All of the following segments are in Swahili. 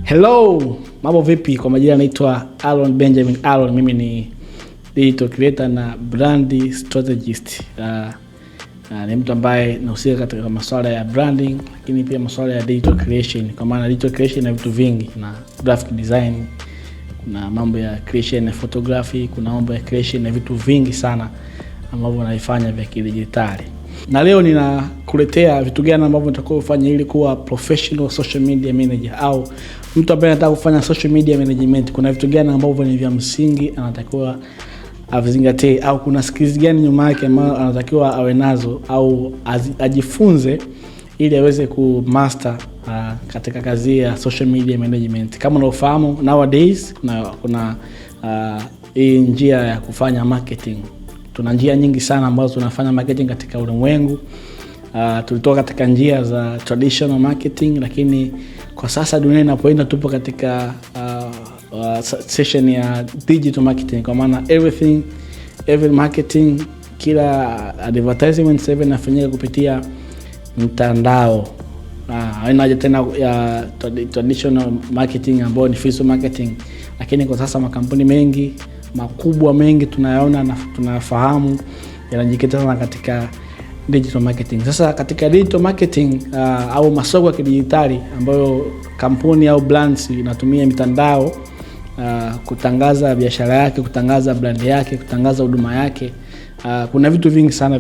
Hello, mambo vipi? Kwa majina naitwa Aaron Benjamin Aaron. Mimi ni digital creator na brand strategist. Ni mtu ambaye nahusika katika masuala ya branding, lakini pia masuala ya digital creation. Kwa maana digital creation na vitu vingi, na graphic design, kuna mambo ya creation na photography, kuna mambo ya creation na vitu vingi sana ambavyo naifanya vya kidijitali. Na leo ninakuletea vitu gani ambavyo nitakao kufanya ili kuwa professional social media manager, au mtu ambaye anataka kufanya social media management. Kuna vitu gani ambavyo ni vya msingi anatakiwa avizingatie, au kuna skills gani nyuma yake ambazo anatakiwa awe nazo au ajifunze ili aweze kumaster katika kazi ya social media management. Kama unaofahamu nowadays kuna hii njia ya kufanya marketing. Tuna njia nyingi sana ambazo tunafanya marketing katika ulimwengu. Tulitoka katika njia za traditional marketing, lakini kwa sasa dunia inapoenda tupo katika session ya digital marketing. Kwa maana every marketing, kila advertisement sasa inafanyika kupitia mtandao. Haina haja tena ya traditional marketing ambayo ni physical marketing, lakini kwa sasa makampuni mengi makubwa mengi tunayaona na tunafahamu yanajikita sana katika digital marketing. Sasa katika digital marketing au masoko ya kidijitali ambayo kampuni au brands inatumia mitandao kutangaza biashara yake, kutangaza brand yake, kutangaza huduma yake, kuna vitu vingi sana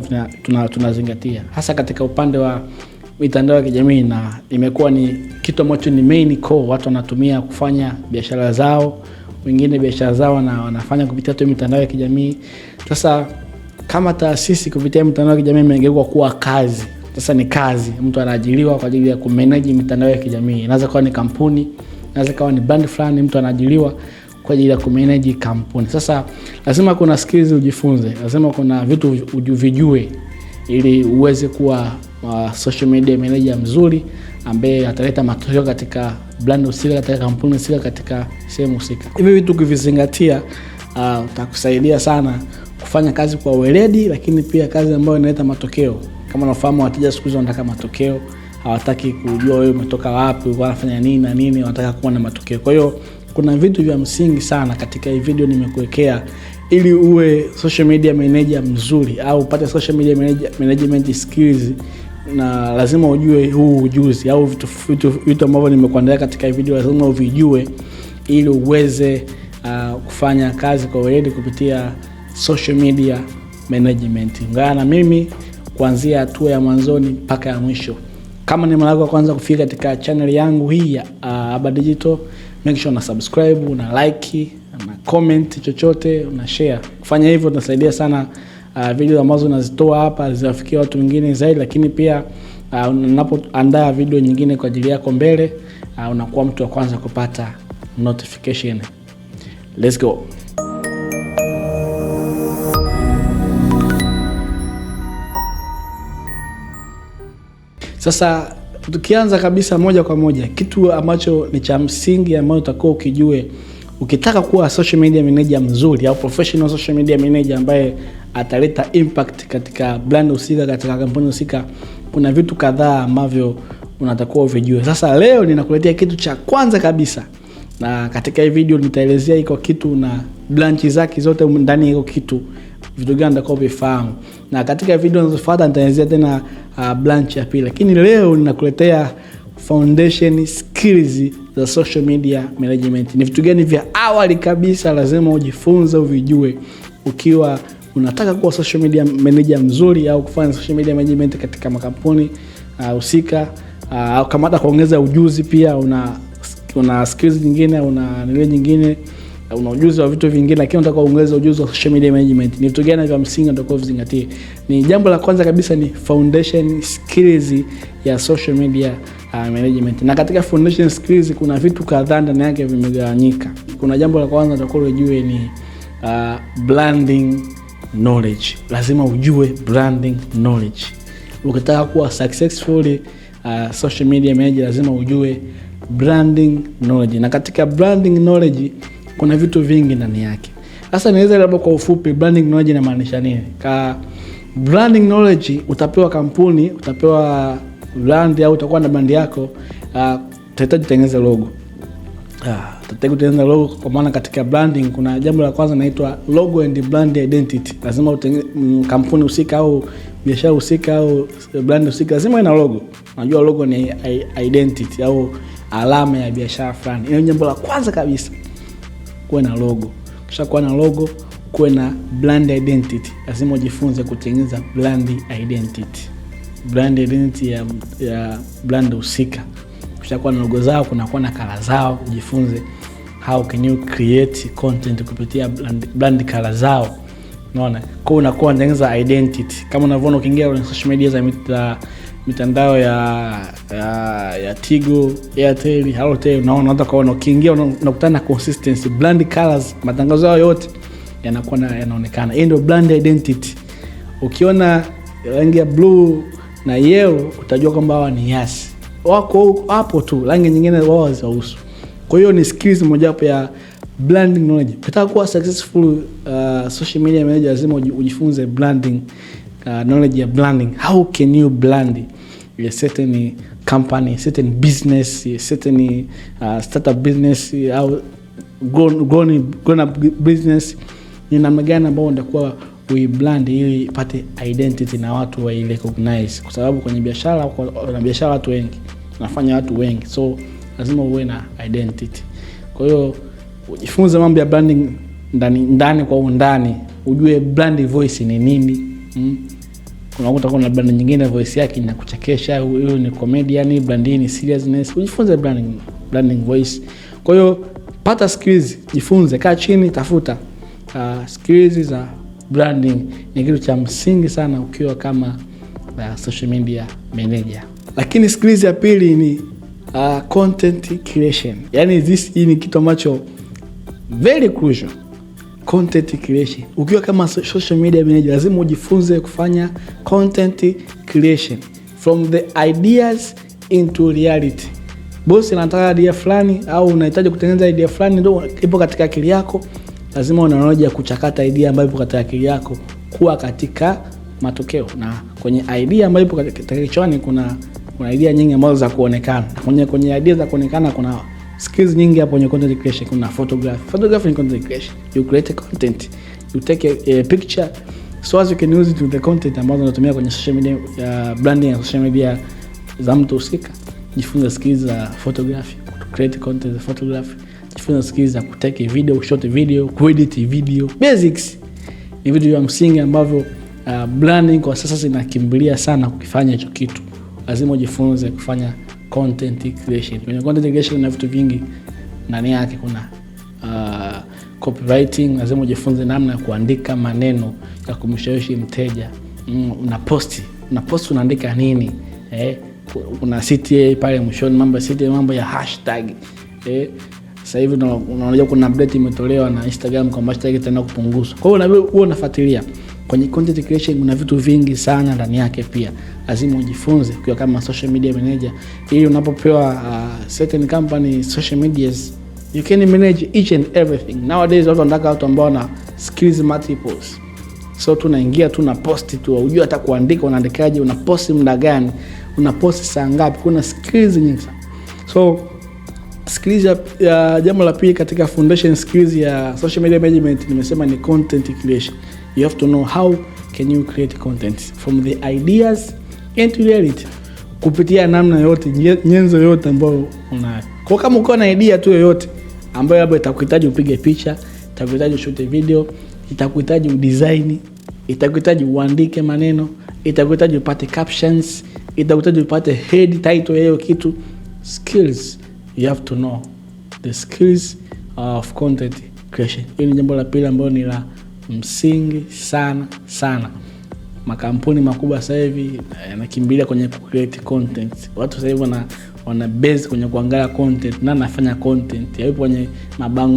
tunazingatia, hasa katika upande wa mitandao ya kijamii, na imekuwa ni kitu ambacho ni main core watu wanatumia kufanya biashara zao. Wengine biashara zao na wanafanya kupitia mitandao ya kijamii. Sasa kama taasisi kupitia mitandao ya kijamii imegeuka kuwa kazi. Sasa ni kazi, mtu anaajiriwa kwa ajili ya kumanage mitandao ya kijamii. Inaweza kuwa ni kampuni, inaweza kuwa ni brand fulani, mtu anaajiriwa kwa ajili ya kumanage kampuni. Sasa lazima kuna skills ujifunze, lazima kuna vitu uvijue ili uweze kuwa social media manager mzuri ambaye ataleta matokeo katika brand husika, katika kampuni husika, katika sehemu husika. Hivi vitu ukivizingatia utakusaidia sana kufanya kazi kwa weledi, lakini pia kazi ambayo inaleta matokeo. Kama unafahamu wateja siku hizi wanataka matokeo, hawataki kujua wewe umetoka wapi, unafanya nini na nini, wanataka kuwa na matokeo. Kwa hiyo kuna vitu vya msingi sana katika hii video nimekuwekea ili uwe social media manager mzuri au upate social media management skills. Na lazima ujue huu ujuzi au vitu ambavyo nimekuandalia katika hii video, lazima uvijue ili uweze kufanya kazi kwa weledi kupitia social media management. Ungana na mimi kuanzia hatua ya mwanzoni mpaka ya mwisho. Kama ni mara yako kwanza kufika katika channel yangu hii ya Aba Digital, make sure una subscribe, una like, una comment chochote, una share. Kufanya hivyo tunasaidia sana video ambazo nazitoa hapa ziwafikie watu wengine zaidi, lakini pia unapoandaa video nyingine kwa ajili yako mbele, unakuwa mtu wa kwanza kupata notification. Let's go. Sasa tukianza kabisa moja kwa moja, kitu ambacho ni cha msingi ambacho utakuwa ukijue ukitaka kuwa social media manager mzuri au professional social media manager ambaye ataleta impact katika brand husika, katika kampuni husika, kuna vitu kadhaa ambavyo unatakiwa uvijue. Sasa leo ninakuletea kitu cha kwanza kabisa, na katika hii video nitaelezea iko kitu na branch zake zote ndani ya iko kitu, vitu gani ndio uvifahamu. Na katika video zinazofuata nitaelezea tena branch ya pili, lakini leo ninakuletea foundation skills za social media management. Ni vitu gani vya awali kabisa lazima ujifunze uvijue ukiwa unataka kuwa social media manager mzuri au kufanya social media management katika makampuni husika, au kama hata kuongeza ujuzi pia una skills nyingine, una nile nyingine, una ujuzi wa vitu vingine, lakini unataka kuongeza ujuzi wa social media management. Ni vitu gani vya msingi unataka uvizingatie? Ni jambo la kwanza kabisa ni foundation skills ya social media management. Na katika foundation skills kuna vitu kadhaa ndani yake vimegawanyika. Kuna jambo la kwanza unataka ujue ni branding knowledge. Lazima ujue branding knowledge. Ukitaka kuwa successful social media manager lazima ujue branding knowledge. Na katika branding knowledge kuna vitu vingi ndani yake. Sasa niweza labda kwa ufupi branding knowledge inamaanisha nini? Branding knowledge, utapewa kampuni, utapewa brand au utakuwa na brand yako, utahitaji kutengeneza logo. Tutaki kutengeneza logo, kwa maana katika branding kuna jambo la kwanza inaitwa logo and brand identity. Lazima kampuni husika au biashara husika au brand husika lazima ina logo. Unajua logo ni identity au alama ya biashara fulani. Hiyo jambo la kwanza kabisa, kuwe na logo. Kisha kuwa na logo, kuwe na brand identity. Lazima ujifunze kutengeneza brand identity. Brand identity ya brand husika. Kisha kuwa na logo zao, kuna kuwa na color zao, ujifunze how can you create content kupitia brand color zao. Unaona? Kwa unakuwa unatengeneza identity. Kama unavyoona ukiingia kwenye social media za mitandao ya Tigo, Airtel, Halotel, unaona hata kwa ukiingia unakutana na consistency, brand colors, matangazo yao yote yanakuwa yanaonekana. Hiyo ndio brand identity. Ukiona rangi ya blue na yellow utajua kwamba hawa ni Yas. Wako hapo tu, rangi nyingine wao hazihusu. Kwa hiyo ni skills mojawapo ya branding knowledge. Ukitaka kuwa successful social media manager lazima ujifunze branding knowledge ya branding. How can you brand a certain company, certain business, certain startup business au grown up business? Ni namna gani ambao utakuwa uibrand ili ipate identity na watu wa recognize, kwa sababu kwenye biashara watu wengi wanafanya watu wengi, so lazima uwe na identity. Kwa hiyo ujifunze mambo ya branding ndani kwa undani, ujue brand voice ni nini. Unakuta kuna brand nyingine voice yake inakuchekesha, hiyo ni comedian, brand ni seriousness. Ujifunze branding voice. Kwa hiyo pata skills, jifunze, kaa chini, tafuta skills za branding. Ni kitu cha msingi sana ukiwa kama social media manager. Lakini skills ya pili ni content creation. Yaani hii ni kitu ambacho very crucial. Content creation. Ukiwa kama social media manager lazima ujifunze kufanya content creation from the ideas into reality. Bosi anataka idea fulani au unahitaji kutengeneza idea fulani ndio ipo katika akili yako, lazima una knowledge ya kuchakata idea ambayo ipo katika akili yako kuwa katika matokeo. Na kwenye idea ambayo ipo katika kichwani kuna idea nyingi ambazo za kuonekana. Kwenye idea za kuonekana kuna skills nyingi hapo kwenye content creation. Kuna photography ni content creation. You create a content, you take a picture so as you can use it with the content ambazo unatumia kwenye social media, branding ya social media za mtu husika. Jifunze skills za photography, create content za photography. Jifunze skills za kutake video, shot video, kuedit video. Basics ni vitu vya msingi ambavyo branding kwa sasa zinakimbilia sana kukifanya hicho kitu. Lazima ujifunze kufanya content creation. Kwenye content creation kuna vitu vingi ndani yake. Kuna copywriting, lazima ujifunze namna ya kuandika maneno ya kumshawishi mteja. Unapost unaandika nini? Kuna CTA pale mwishoni, mambo ya hashtag. Sasa hivi unajua kuna update imetolewa na Instagram kwa hashtag itaenda kupunguzwa. Kwa hiyo wewe unafuatilia. Kwenye content creation kuna vitu vingi sana ndani yake pia. Lazima ujifunze ukiwa kama social media manager ili unapopewa certain company social medias you can manage each and everything. Nowadays watu wanataka watu ambao wana skills multiples. So tunaingia na post tu, unajua hata kuandika unaandikaje, una post muda gani, una post saa ngapi, kuna skills nyingi sana. So skills ya jambo la pili katika foundation skills ya social media management nimesema ni content creation. You have to know how can you create content from the ideas into reality, kupitia namna yote, nyenzo yote ambayo una. Kwa kama uko na idea tu yoyote ambayo labda itakuhitaji upige picha, itakuhitaji ushoot video, itakuhitaji udesign, itakuhitaji uandike maneno, itakuhitaji upate captions, itakuhitaji upate head title ya hiyo kitu. Skills, you have to know the skills of content creation. Hili ni jambo la pili ambalo ni la msingi sana. Makampuni makubwa sasa hivi yanakimbilia kwenye create content. Watu sasa hivi wana base kwenye kuangalia content na nafanya content. Yapo kwenye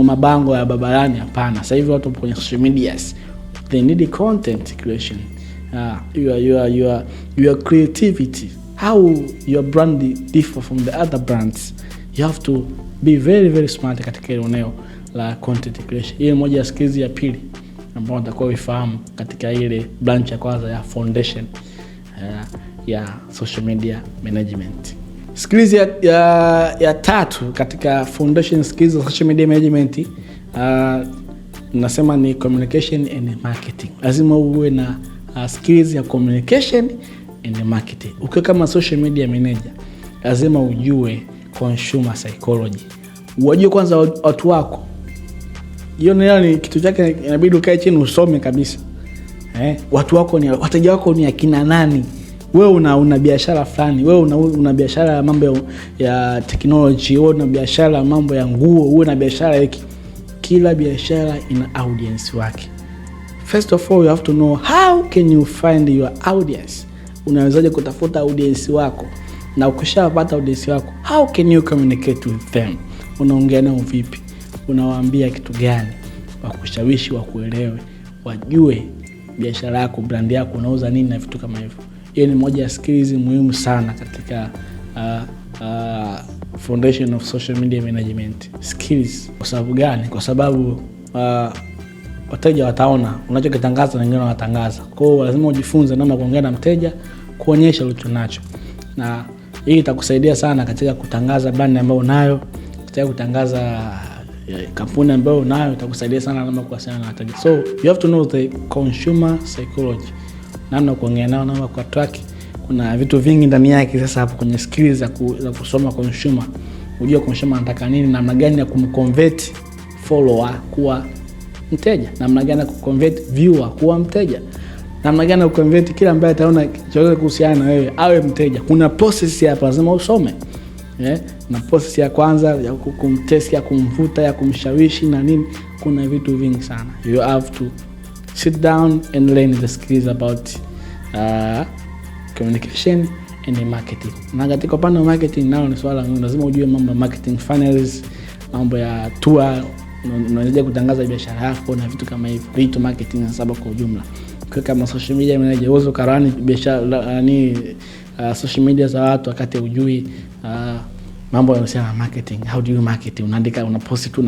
mabango ya barabarani, hapana. Sasa hivi watu kwenye social medias they need content creation. Your creativity, how your brand differ from the other brands. You have to be very very smart katika eneo la content creation. Hii moja ya skills ya pili ambayo natakuwa uifahamu katika ile branch ya kwanza ya foundation ya social media management. Skills ya tatu katika foundation skills of social media management nasema ni communication and marketing. Lazima uwe na skills ya communication and marketing. Ukiwa kama social media manager, lazima ujue consumer psychology. Ujue kwanza watu wako. Hiyo ni kitu chake, inabidi ukae chini usome kabisa. Watu wako ni wateja wako ni akina nani? Wewe una biashara fulani, wewe una biashara ya mambo ya technology, wewe una biashara ya mambo ya nguo, wewe una biashara hiki. Kila biashara ina audience wake. First of all, you have to know how can you find your audience. Unawezaje kutafuta audience wako? Na ukishapata audience wako, how can you communicate with them? Unaongea nao vipi? Unawaambia kitu gani? Wakushawishi, wakuelewe, wajue biashara yako, brand yako, unauza nini na vitu kama hivyo. Hiyo ni moja ya skills muhimu sana katika foundation of social media management skills. Kwa sababu gani? Kwa sababu wateja wataona unachokitangaza na wengine wanatangaza. Kwa hiyo lazima ujifunze namna kuongea na mteja, kuonyesha ulichonacho. Na hii itakusaidia sana katika kutangaza brand ambayo unayo, katika kutangaza kampuni ambayo unayo, itakusaidia sana namna kuwasiliana na wateja. So you have to know the consumer psychology. Namna kuongea nao, namna kwa track. Kuna vitu vingi ndani yake. Sasa hapo kwenye skills za kusoma consumer, unajua consumer anataka nini, namna gani ya kumconvert follower kuwa mteja, namna gani ya kuconvert viewer kuwa mteja, namna gani ya kuconvert kila ambaye ataona chochote kuhusiana na wewe awe mteja. Kuna process hapa lazima usome. Na process ya kwanza ya kumtest, ya kumvuta, ya kumshawishi na nini. Kuna vitu vingi sana. You have to sit down and learn the skills about communication and marketing. Na katika upande wa marketing nao ni swala muhimu. Lazima ujue mambo ya marketing funnels, mambo ya tour, unaweza kutangaza biashara yako na vitu kama hivyo. Vitu marketing na sababu kwa ujumla. Kwa kama social media manager, uwezo karani biashara social media za watu wakati hujui mambo yanahusiana na marketing. How do you market? Unaandika, unapost tu,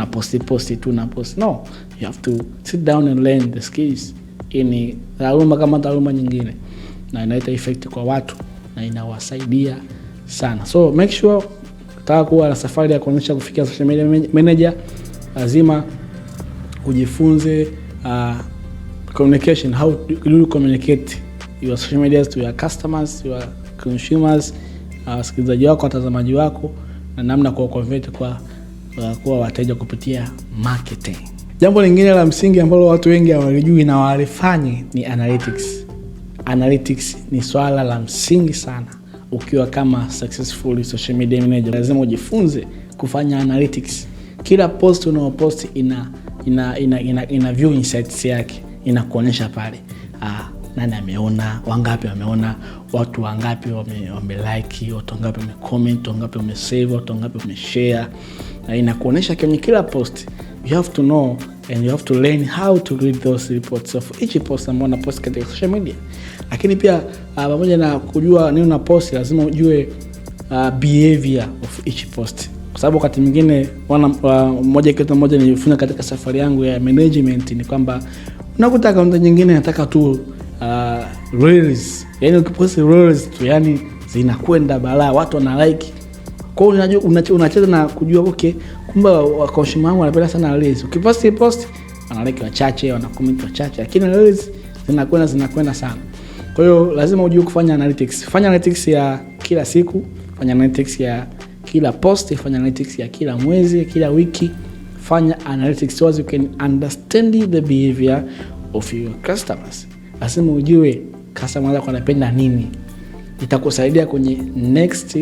unapost. No, you have to sit down and learn the skills. Ini taaluma kama taaluma nyingine, na inaita effect kwa watu na inawasaidia sana. So make sure utaka kuwa na safari ya kuonyesha kufikia social media manager, lazima ujifunze communication. How do you communicate your social media to your customers, your consumers, wasikilizaji wako, watazamaji wako, na namna kwa convert kwa wateja kupitia marketing. Jambo lingine la msingi ambalo watu wengi hawajui na walifanye ni analytics. Analytics ni swala la msingi sana. Ukiwa kama successful social media manager, lazima ujifunze kufanya analytics. Kila post unaopost ina view insights yake, inakuonyesha pale nani ameona, wangapi wameona, watu wangapi wame-like, watu wangapi wame-comment, wangapi wame-save, watu wangapi wame-share. Na inakuonyesha kwenye kila post. You have to know and you have to learn how to read those reports of each post ambayo una post katika social media. Lakini pia pamoja na kujua nini una post, lazima ujue behavior of each post. Kwa sababu wakati mwingine kitu moja nilifunza katika safari yangu ya management ni kwamba unakuta akaunti nyingine nataka tu reels. Yaani ukipost reels tu, yani zinakwenda balaa, watu wana like. Kwa hiyo unacheza na kujua okay, kumbe consumer wangu wanapenda sana reels. Ukipost wana like wachache, wana comment wachache, lakini reels zinakwenda sana. Kwa hiyo lazima ujue kufanya analytics. Fanya analytics ya kila siku, fanya analytics ya kila post, fanya analytics ya kila mwezi, kila wiki. Fanya analytics so you can understand the behavior of your customers. Lazima ujue customer wako anapenda nini. Itakusaidia kwenye next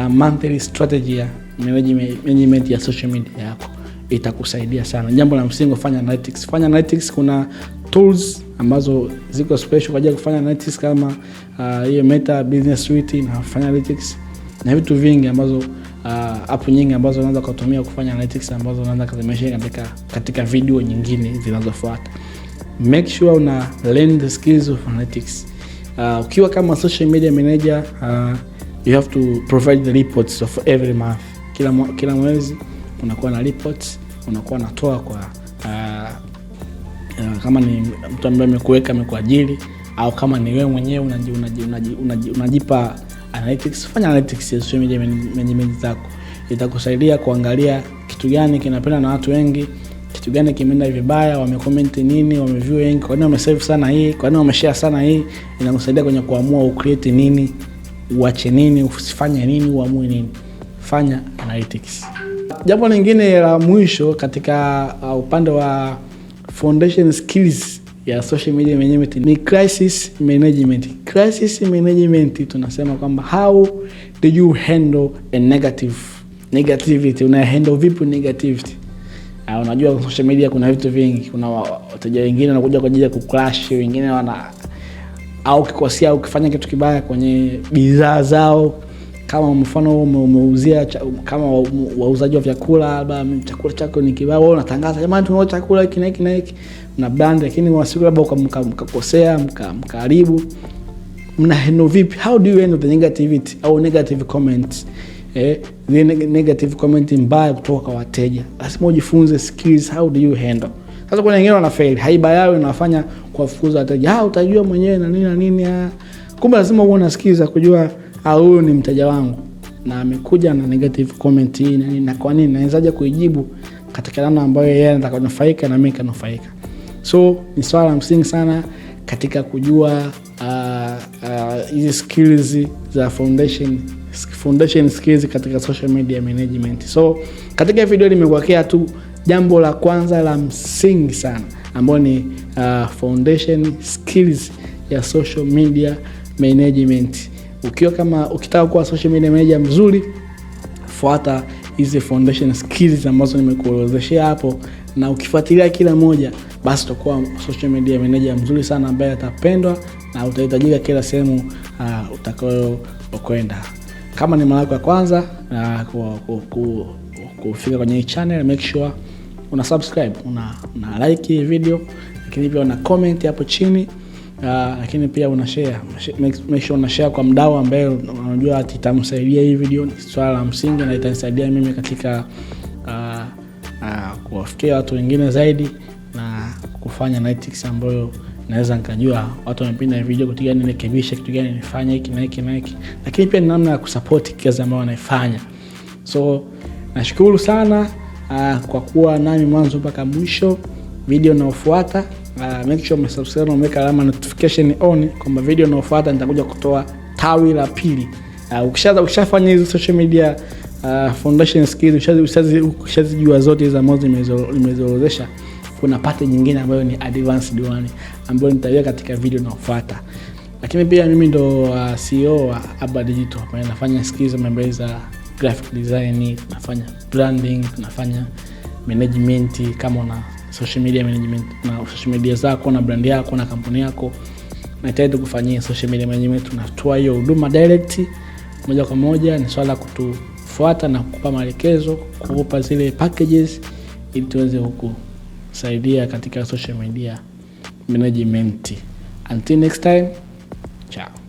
monthly strategy ya management ya social media yako. Itakusaidia sana. Jambo la msingi, fanya analytics. Fanya analytics. Kuna tools ambazo ziko special kwa ajili ya kufanya analytics kama hiyo Meta Business Suite na fanya analytics, na vitu vingi ambazo app nyingi ambazo unaweza kutumia kufanya analytics ambazo unaweza kuzimeshia katika video nyingine zinazofuata. Make sure una learn the skills of analytics. Ukiwa kama social media manager, you have to provide the reports of every month. Kila mwezi unakuwa na reports, unakuwa natoa kwa kama ni mtu ambaye amekuajiri, au kama ni wewe mwenyewe unajipa analytics, fanya analytics ya social media management zako. Itakusaidia kuangalia kitu gani kinapendwa na watu wengi, kitu gani kimeenda vibaya, wamecomment nini, wameview wengi, kwa nini wamesave sana hii, kwa nini wameshare sana hii. Inakusaidia kwenye kuamua ucreate nini, uache nini, usifanye nini, uamue nini. Fanya analytics. Jambo lingine la mwisho katika upande wa foundation skills ya social media management ni crisis management. Crisis management tunasema kwamba how do you handle a negativity? Una handle vipi negativity? Unajua social media kuna vitu vingi. Kuna wateja wengine wanakuja kwa ajili ya kuclash, wengine au kikosea au kufanya kitu kibaya kwenye bidhaa zao. Kama mfano umeuzia kama wauzaji wa vyakula, labda chakula chako ni kibaya, wewe unatangaza jamani tunauza chakula hiki na hiki na hiki, una brand, lakini wasiku labda mkakosea mkaharibu. Mna handle vipi? How do you handle the negativity au negative comments? The negative comment mbaya kutoka kwa wateja. Lazima ujifunze skills, how do you handle. Sasa kuna wengine wana fail, haiba yao inafanya kuwafukuza wateja. Utajua mwenyewe na nini na nini. Kumbe lazima uwe na skills za kujua huyu ni mteja wangu na amekuja na negative comment hii na nini, na kwa nini nawezaje kuijibu katika namna ambayo yeye anataka kunufaika na mimi kanufaika. So ni swala la msingi sana katika kujua hizi skills za foundation skills katika social media management. So katika video nimekuwekea tu jambo la kwanza la msingi sana ambalo ni foundation skills ya social media management. Ukitaka kuwa social media manager mzuri, fuata hizi foundation skills ambazo nimekuelezea hapo, na ukifuatilia kila moja, basi utakuwa social media manager mzuri sana ambaye atapendwa na utahitajika kila sehemu utakayokwenda. Kama ni mara yako ya kwanza kufika kwenye hii channel, make sure una subscribe, una like video, lakini pia una comment hapo chini. Lakini pia una share, make sure una share kwa mdau ambaye unajua itamsaidia hii video. Ni swala la msingi na itanisaidia mimi katika kuwafikia watu wengine zaidi na kufanya analytics ambayo naweza nikajua watu wamependa video, kitu gani nirekebisha, kitu gani nifanye hiki na hiki na hiki, lakini pia ni namna ya kusupport kazi ambayo wanaifanya. So nashukuru sana kwa kuwa nami mwanzo mpaka mwisho. Video inayofuata make sure umesubscribe na umeweka alama notification on kwamba video inayofuata nitakuja kutoa tawi la pili. Ukishafanya hizo social media foundation skills, ushazijua zote hizo ambazo nimezielezea, kuna part nyingine ambayo ni advanced one ambayo nitaweka katika video inayofuata. Lakini pia mimi ndo CEO wa Aba Digital, nafanya skills mbalimbali za graphic design, nafanya branding, nafanya management. Kama una social media management na social media zako na brand yako na kampuni yako, nahitaji kufanyia social media management, tunatoa hiyo huduma direct moja kwa moja. Ni swala kutufuata na kukupa maelekezo, kukupa zile packages ili tuweze kukusaidia katika social media management. Until next time, ciao.